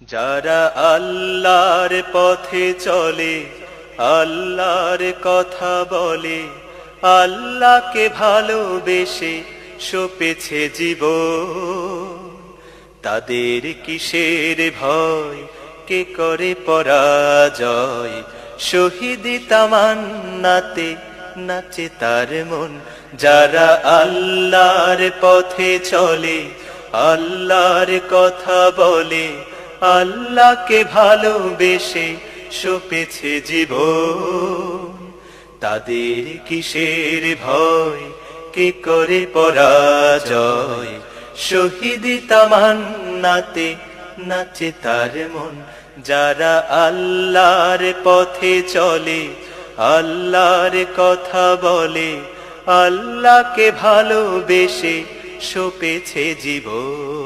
যারা আল্লাহর পথে চলে, আল্লাহর কথা বলে, আল্লাহকে ভালোবেসে সপেছে জীবন, তাদের কিসের ভয়, কে করে পরাজয়? শহীদি তামান্নাতে নাচে তার মন। যারা আল্লাহর পথে চলে, আল্লাহর কথা বলে, আল্লাহকে ভালোবেসে সপেছে জীবন, তাদের কিসের ভয়, কে করে পরাজয়? শহীদি তামান্নাতে নাচে তার মন। যারা আল্লাহর পথে চলে, আল্লাহর কথা বলে, আল্লাহকে ভালোবেসে সপেছে জীবন।